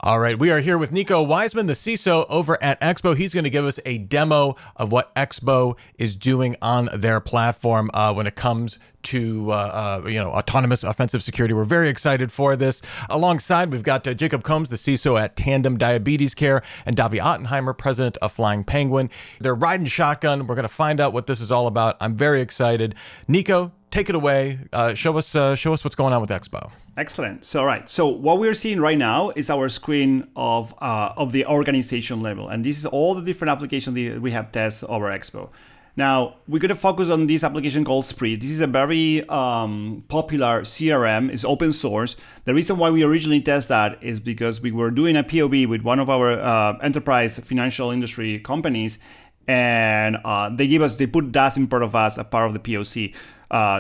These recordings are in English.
All right, we are here with Nico Waisman, the CISO over at Expo. He's going to give us a demo of what Expo is doing on their platform when it comes to autonomous offensive security. We're very excited for this. Alongside, we've got Jacob Combs, the CISO at Tandem Diabetes Care, and Davi Ottenheimer, president of Flying Penguin. They're riding shotgun. We're going to find out what this is all about. I'm very excited. Nico, take it away. Show us what's going on with Expo. Excellent. So what we're seeing right now is our screen of the organization level. And this is all the different applications that we have tested over Expo. Now, we're going to focus on this application called Spree. This is a very popular CRM. It's open source. The reason why we originally test that is because we were doing a POV with one of our enterprise financial industry companies. And they put that in front of us as part of the POC.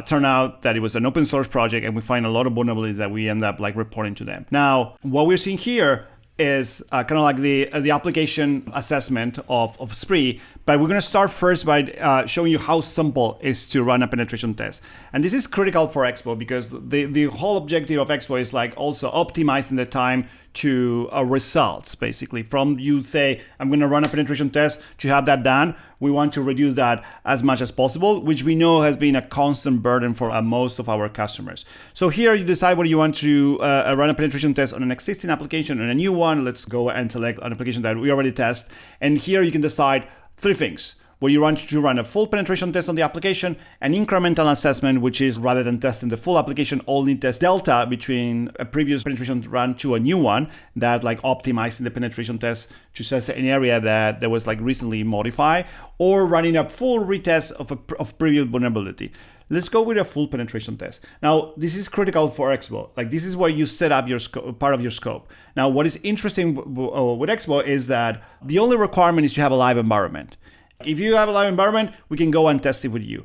Turned out that it was an open source project, and we find a lot of vulnerabilities that we end up reporting to them. Now, what we're seeing here is kind of like the application assessment of Spree, but we're going to start first by showing you how simple it is to run a penetration test. And this is critical for Expo because the whole objective of Expo is also optimizing the time to results, basically. From you say, I'm going to run a penetration test to have that done, we want to reduce that as much as possible, which we know has been a constant burden for most of our customers. So here you decide whether you want to run a penetration test on an existing application or a new one. Let's go and select an application that we already test. And here you can decide three things. Where you want to run a full penetration test on the application, an incremental assessment, which is rather than testing the full application, only test delta between a previous penetration run to a new one, that optimizing the penetration test to test an area that was recently modified, or running a full retest of previous vulnerability. Let's go with a full penetration test. Now, this is critical for Expo. This is where you set up your part of your scope. Now, what is interesting with Expo is that the only requirement is to have a live environment. If you have a live environment, we can go and test it with you.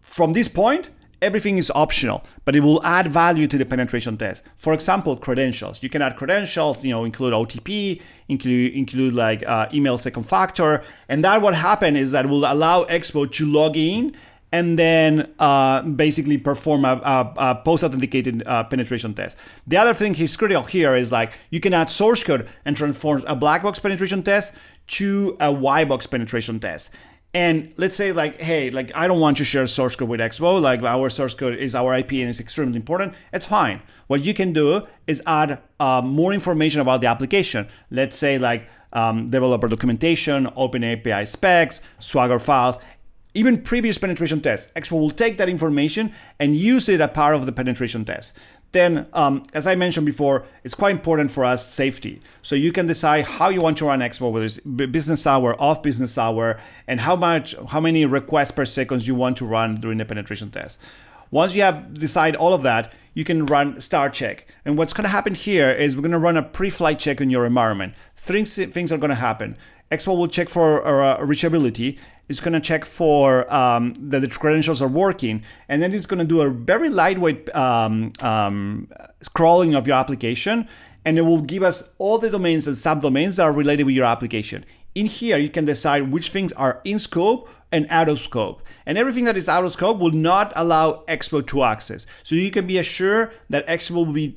From this point, everything is optional, but it will add value to the penetration test. For example, credentials. You can add credentials, include OTP, include email second factor. And that what happened is that will allow Expo to log in and then basically perform a post-authenticated penetration test. The other thing is critical here is you can add source code and transform a black box penetration test to a white box penetration test. And let's say hey, I don't want to share source code with Expo, our source code is our IP and it's extremely important. It's fine. What you can do is add more information about the application. Let's say developer documentation, open API specs, Swagger files, even previous penetration tests. Expo will take that information and use it as part of the penetration test. Then, as I mentioned before, it's quite important for us safety. So you can decide how you want to run Expo, whether it's business hour, off business hour, and how many requests per second you want to run during the penetration test. Once you have decided all of that, you can run start check. And what's going to happen here is we're going to run a pre-flight check in your environment. Three things are going to happen. Expo will check for reachability. It's going to check for that the credentials are working. And then it's going to do a very lightweight scrolling of your application. And it will give us all the domains and subdomains that are related with your application. In here, you can decide which things are in scope and out of scope. And everything that is out of scope will not allow Expo to access. So you can be assured that Expo will be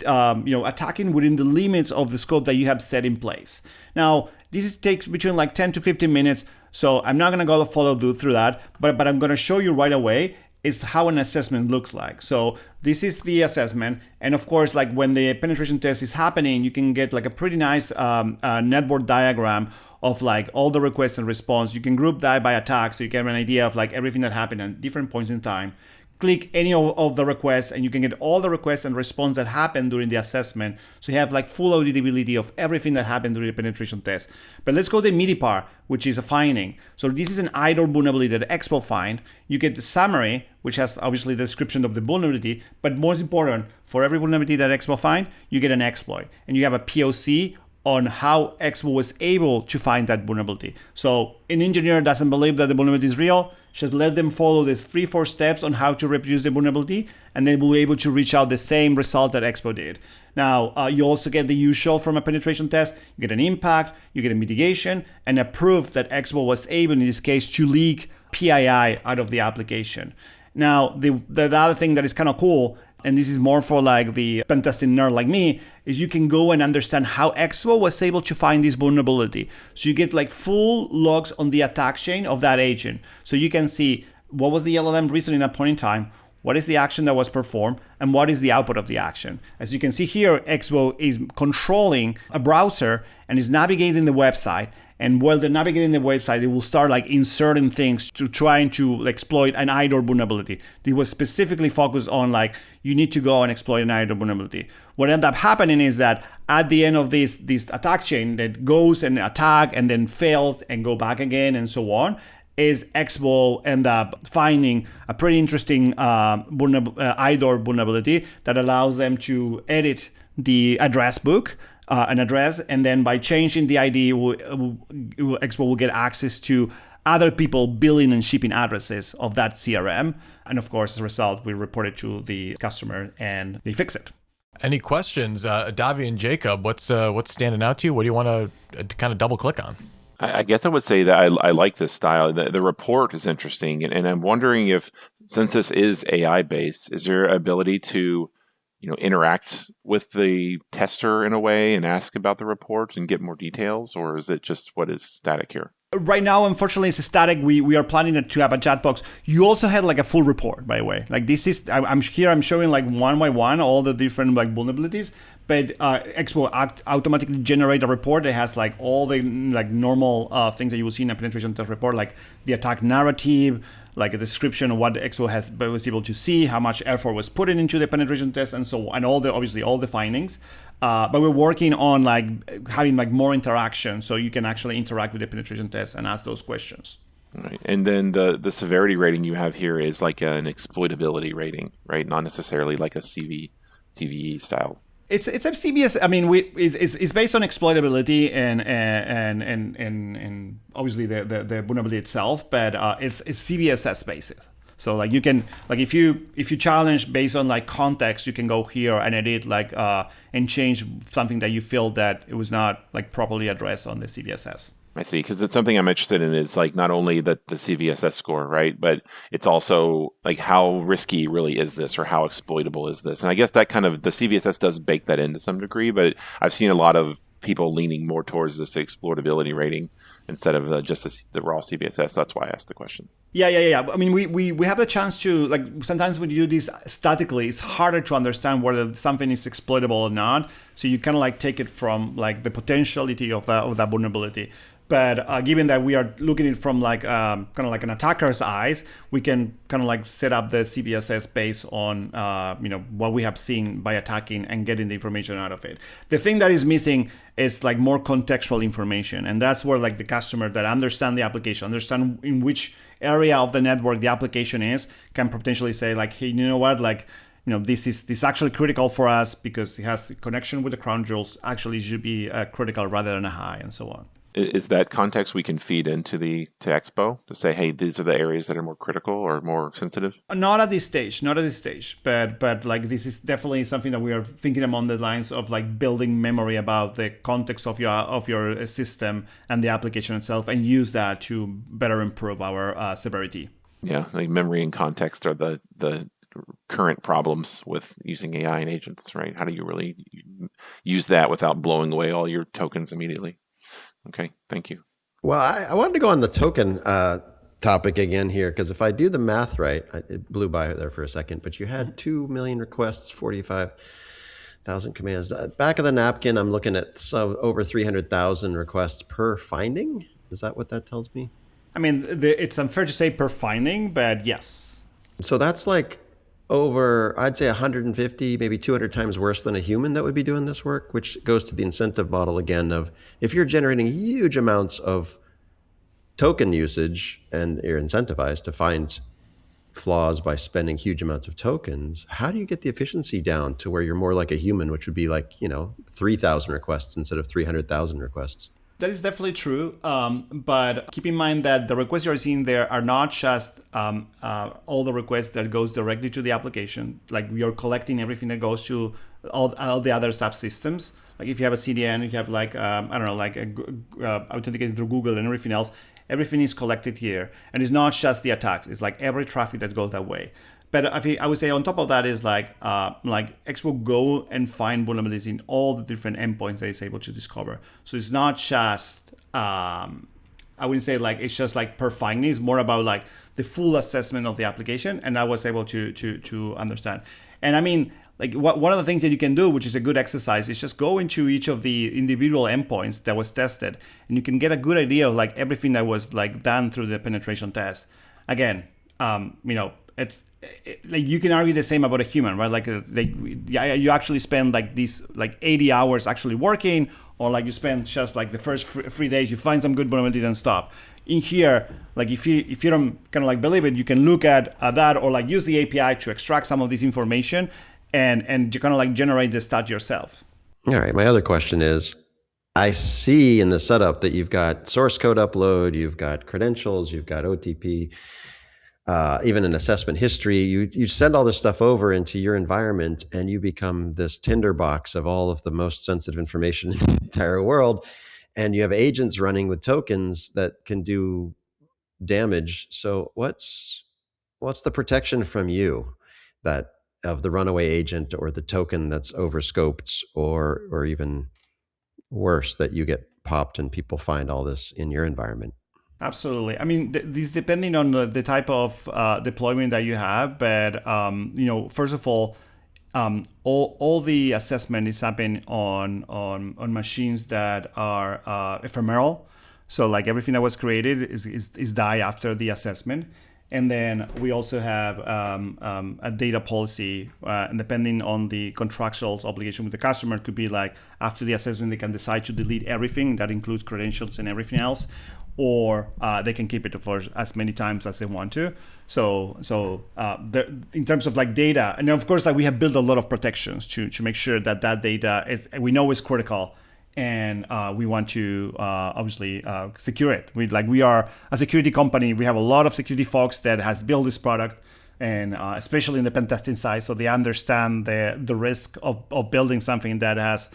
attacking within the limits of the scope that you have set in place. Now, this takes between 10 to 15 minutes. So I'm not going to go follow through that, but I'm going to show you right away is how an assessment looks like. So this is the assessment. And of course, when the penetration test is happening, you can get a pretty nice network diagram of all the requests and response. You can group that by attack so you get an idea of everything that happened at different points in time. Click any of the requests and you can get all the requests and response that happened during the assessment. So you have full auditability of everything that happened during the penetration test. But let's go to the meaty part, which is a finding. So this is an IDOR vulnerability that Expo find. You get the summary, which has obviously the description of the vulnerability, but most important, for every vulnerability that Expo find, you get an exploit. And you have a POC on how Expo was able to find that vulnerability. So an engineer doesn't believe that the vulnerability is real, just let them follow these 3-4 steps on how to reproduce the vulnerability, and they will be able to reach out the same result that Expo did. Now, you also get the usual from a penetration test. You get an impact, you get a mitigation, and a proof that Expo was able, in this case, to leak PII out of the application. Now, the other thing that is kind of cool and this is more for like the pen testing nerd like me, is you can go and understand how Expo was able to find this vulnerability. So you get like full logs on the attack chain of that agent. So you can see what was the LLM reasoning at a point in time, what is the action that was performed, and what is the output of the action. As you can see here, Expo is controlling a browser and is navigating the website. And while they're navigating the website, they will start like inserting things to trying to exploit an IDOR vulnerability. They was specifically focused on like, you need to go and exploit an IDOR vulnerability. What ended up happening is that at the end of this attack chain that goes and attack and then fails and go back again and so on, is Expo end up finding a pretty interesting IDOR vulnerability that allows them to edit the address book, an address, and then by changing the ID, Expo will get access to other people billing and shipping addresses of that CRM. And of course, as a result, we report it to the customer and they fix it. Any questions, Davi and Jacob? What's standing out to you? What do you want to kind of double click on? I guess I would say that I like this style. The report is interesting, and I'm wondering if, since this is AI based, is there ability to interact with the tester in a way and ask about the report and get more details, or is it just what is static here? Right now, unfortunately, it's static. We are planning to have a chat box. You also had like a full report, by the way. Like this is, I'm showing like one by one all the different like vulnerabilities, but Expo automatically generate a report that has like all the like normal things that you will see in a penetration test report, like the attack narrative, like a description of what Expo was able to see, how much effort was put into the penetration test, and so on, and obviously all the findings. But we're working on like having like more interaction, so you can actually interact with the penetration test and ask those questions. Right. And then the severity rating you have here is like an exploitability rating, right? Not necessarily like a CVE style. It's a CBS. I mean, it's based on exploitability and obviously the vulnerability itself, but it's CVSS basis. So like you can like if you challenge based on like context, you can go here and edit like and change something that you feel that it was not like properly addressed on the CVSS. I see, because it's something I'm interested in is like not only the CVSS score, right? But it's also like how risky really is this, or how exploitable is this? And I guess that kind of, the CVSS does bake that in to some degree, but I've seen a lot of people leaning more towards this exploitability rating instead of just the raw CVSS. That's why I asked the question. Yeah. I mean, we have the chance to, like, sometimes when you do this statically, it's harder to understand whether something is exploitable or not. So you kind of like take it from like the potentiality of that vulnerability. But given that we are looking at it from like kind of like an attacker's eyes, we can kind of like set up the CVSS based on what we have seen by attacking and getting the information out of it. The thing that is missing is like more contextual information, and that's where like the customer that understand the application, understand in which area of the network the application is, can potentially say like, hey, you know what, like, this is actually critical for us because it has a connection with the crown jewels. Actually, it should be critical rather than a high, and so on. Is that context we can feed into to Expo to say, hey, these are the areas that are more critical or more sensitive? Not at this stage, but like this is definitely something that we are thinking along the lines of like building memory about the context of your system and the application itself, and use that to better improve our severity. Yeah, like memory and context are the current problems with using AI and agents, right? How do you really use that without blowing away all your tokens immediately? Okay, thank you. Well, I wanted to go on the token topic again here, because if I do the math right, it blew by there for a second, but you had 2 million requests, 45,000 commands. Back of the napkin, I'm looking at over 300,000 requests per finding. Is that what that tells me? I mean, it's unfair to say per finding, but yes. So that's like over, I'd say 150, maybe 200 times worse than a human that would be doing this work, which goes to the incentive model again of, if you're generating huge amounts of token usage and you're incentivized to find flaws by spending huge amounts of tokens, how do you get the efficiency down to where you're more like a human, which would be like, 3,000 requests instead of 300,000 requests? That is definitely true, but keep in mind that the requests you're seeing there are not just all the requests that goes directly to the application. Like, we are collecting everything that goes to all the other subsystems. Like if you have a CDN, you have like authenticated through Google and everything else. Everything is collected here, and it's not just the attacks. It's like every traffic that goes that way. But I would say on top of that is like Expo go and find vulnerabilities in all the different endpoints that it's able to discover. So it's not just I wouldn't say like it's just like per finding. It's more about like the full assessment of the application, and I was able to understand. And I mean, like one of the things that you can do, which is a good exercise, is just go into each of the individual endpoints that was tested, and you can get a good idea of like everything that was like done through the penetration test. Again, like you can argue the same about a human, right? Like you actually spend like these like 80 hours actually working, or like you spend just like the first 3 days, you find some good vulnerabilities and stop. In here, like if you don't kind of like believe it, you can look at that, or like use the API to extract some of this information and you kind of like generate the stat yourself. All right. My other question is, I see in the setup that you've got source code upload, you've got credentials, you've got OTP, even an assessment history. You send all this stuff over into your environment, and you become this tinderbox of all of the most sensitive information in the entire world. And you have agents running with tokens that can do damage. So what's the protection from you that of the runaway agent or the token that's overscoped, or even worse, that you get popped and people find all this in your environment? Absolutely. I mean, this depending on the type of deployment that you have, but first of all the assessment is happening on machines that are ephemeral. So like everything that was created is die after the assessment. And then we also have a data policy, and depending on the contractual obligation with the customer, it could be like after the assessment, they can decide to delete everything. That includes credentials and everything else, or they can keep it for as many times as they want to. So in terms of like data, and of course, like we have built a lot of protections to make sure that data we know is critical. And we want to obviously secure it. We are a security company. We have a lot of security folks that has built this product, and especially in the pen testing side, so they understand the risk of building something that has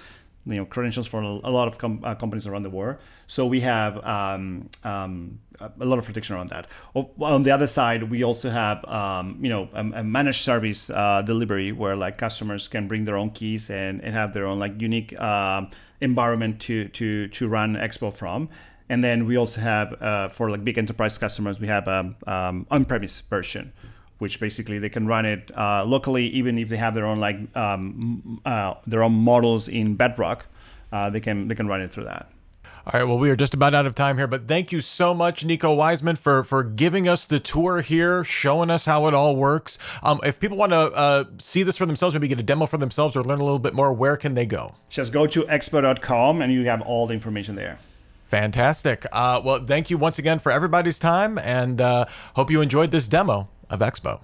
credentials for a lot of companies around the world. So we have a lot of protection around that. On the other side, we also have a managed service delivery where like customers can bring their own keys and have their own like unique environment to run Expo from. And then we also have for like big enterprise customers, we have on-premise version, which basically they can run it locally, even if they have their own their own models in Bedrock, they can run it through that. All right, well, we are just about out of time here, but thank you so much, Nico Waisman, for giving us the tour here, showing us how it all works. If people want to see this for themselves, maybe get a demo for themselves or learn a little bit more, where can they go? Just go to expo.com and you have all the information there. Fantastic. Well, thank you once again for everybody's time, and hope you enjoyed this demo of Expo.